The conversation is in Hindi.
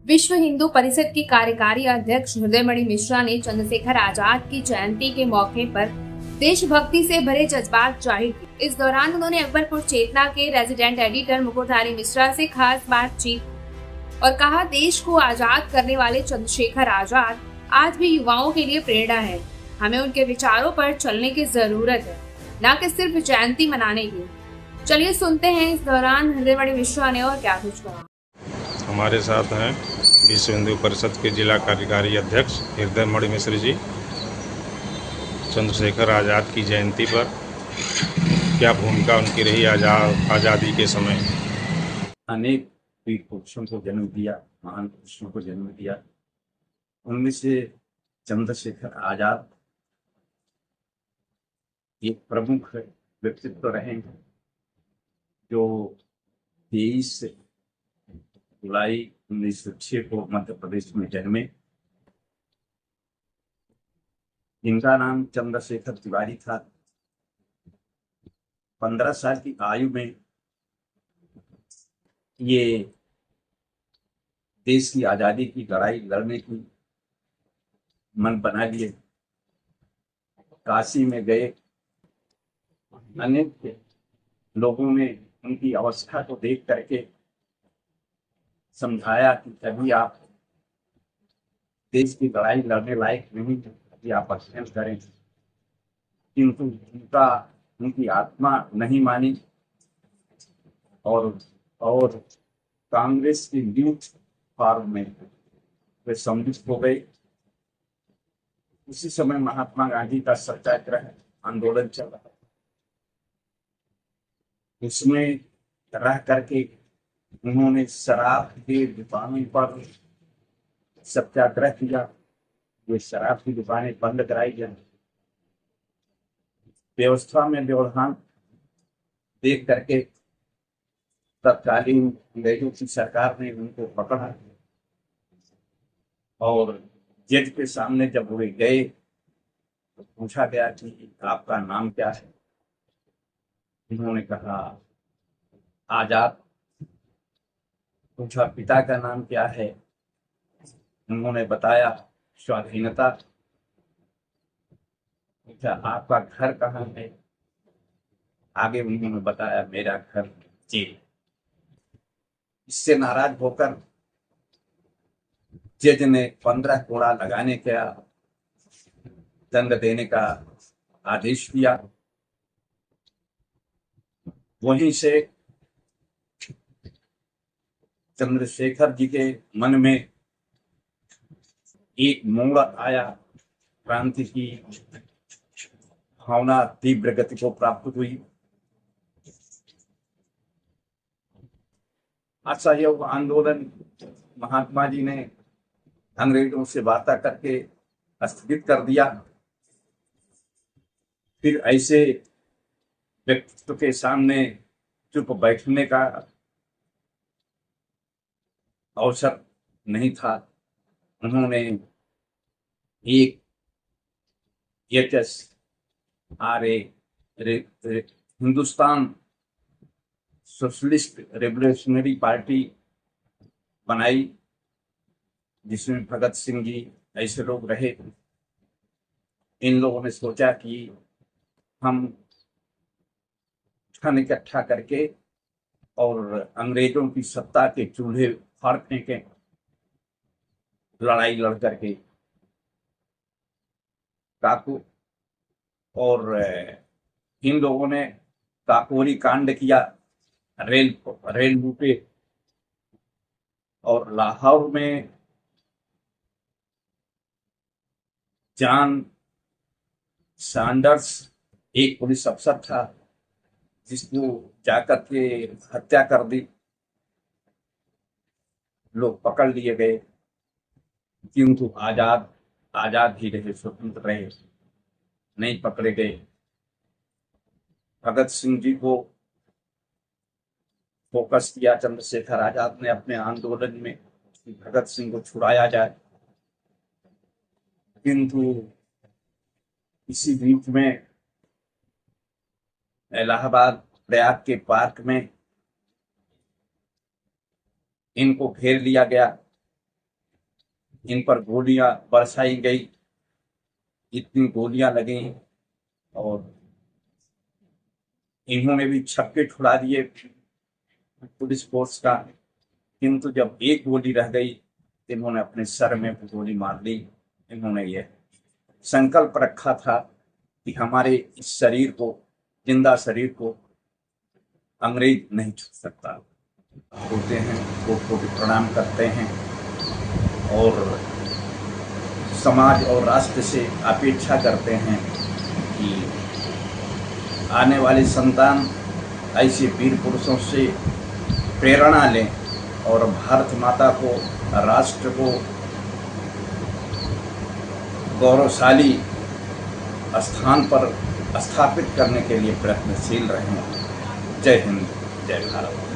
विश्व हिंदू परिषद के कार्यकारी अध्यक्ष हृदयमणि मिश्रा ने चंद्रशेखर आजाद की जयंती के मौके पर देशभक्ति से भरे जज्बात जाहिर किए। इस दौरान उन्होंने अकबरपुर चेतना के रेजिडेंट एडिटर मुकुटधारी मिश्रा से खास बातचीत और कहा, देश को आजाद करने वाले चंद्रशेखर आजाद आज भी युवाओं के लिए प्रेरणा है। हमें उनके विचारों पर चलने की जरूरत है, न कि सिर्फ जयंती मनाने की। चलिए सुनते हैं इस दौरान हृदयमणि मिश्रा ने और क्या कुछ कहा। हमारे साथ हैं विश्व हिंदू परिषद के जिला कार्यकारी अध्यक्ष हृदयमणि मिश्र जी। चंद्रशेखर आज़ाद की जयंती पर क्या भूमिका उनकी रही आज़ादी के समय? अनेक वीर पुरुषों को जन्म दिया, महान पुरुषों को जन्म दिया। उनमें से चंद्रशेखर आज़ाद एक प्रमुख व्यक्तित्व रहे जो 23 जुलाई 1906 को मध्य प्रदेश में जन्मे। इनका नाम चंद्रशेखर तिवारी था। 15 साल की आयु में ये देश की आजादी की लड़ाई लड़ने की मन बना लिए। काशी में गए। अनेक लोगों ने उनकी अवस्था को देख करके समझाया कि कभी आप देश की लड़ाई लड़ने लायक नहीं, कभी आप अध्ययन करें, किंतु उनकी आत्मा नहीं मानी और कांग्रेस की यूथ फॉर्म में वे सम्मिलित हो गए। उसी समय महात्मा गांधी का सत्याग्रह आंदोलन चल रहा, उसमें रह करके उन्होंने शराब की दुकानों पर सत्याग्रह किया। वे शराब की दुकानें बंद कराई गई। व्यवस्था में व्यवधान देख करके तत्कालीन अंग्रेजों की सरकार ने उनको पकड़ा और जज के सामने जब वे गए तो पूछा गया कि आपका नाम क्या है। उन्होंने कहा आजाद। पूछा पिता का नाम क्या है। उन्होंने बताया स्वाधीनता। पूछा आपका घर कहाँ है। आगे उन्होंने बताया मेरा घर जेल। इससे नाराज होकर जज ने 15 कोड़ा लगाने का दंड देने का आदेश दिया। वहीं से चंद्रशेखर जी के मन में एक मोड़ आया। क्रांति की भावना तीव्र गति को प्राप्त हुई। असहयोग आंदोलन महात्मा जी ने अंग्रेजों से वार्ता करके स्थगित कर दिया। फिर ऐसे व्यक्तित्व के सामने चुप बैठने का अवसर नहीं था। उन्होंने एक हिंदुस्तान सोशलिस्ट रेवोल्यूशनरी पार्टी बनाई, जिसमें भगत सिंह जी ऐसे लोग रहे। इन लोगों ने सोचा कि हम धन इकट्ठा करके और अंग्रेजों की सत्ता के चूल्हे फाड़ फेंकें, लड़ाई लड़ करके। काकू और इन लोगों ने काकोरी कांड किया, रेल लूटे और लाहौर में जॉन सैंडर्स एक पुलिस अफसर था जिसको जाकर के हत्या कर दी। लोग पकड़ लिए गए, किंतु आजाद ही रहे, स्वतंत्र रहे, नहीं पकड़े गए। भगत सिंह जी को फोकस किया चंद्रशेखर आजाद ने अपने आंदोलन में कि भगत सिंह को छुड़ाया जाए, किंतु इसी बीच में इलाहाबाद प्रयाग के पार्क में इनको घेर लिया गया। इन पर गोलियां बरसाई गई, इतनी गोलियां लगी और इन्होंने भी छक्के छुड़ा दिए पुलिस फोर्स का, किंतु जब एक गोली रह गई तो इन्होंने अपने सर में गोली मार ली। इन्होंने ये संकल्प रखा था कि हमारे इस शरीर को, जिंदा शरीर को अंग्रेज नहीं छू सकता। होते हैं, कोटि प्रणाम करते हैं और समाज और राष्ट्र से अपेक्षा करते हैं कि आने वाले संतान ऐसे वीर पुरुषों से प्रेरणा लें और भारत माता को, राष्ट्र को गौरवशाली स्थान पर स्थापित करने के लिए प्रयत्नशील रहें। जय हिंद, जय भारत।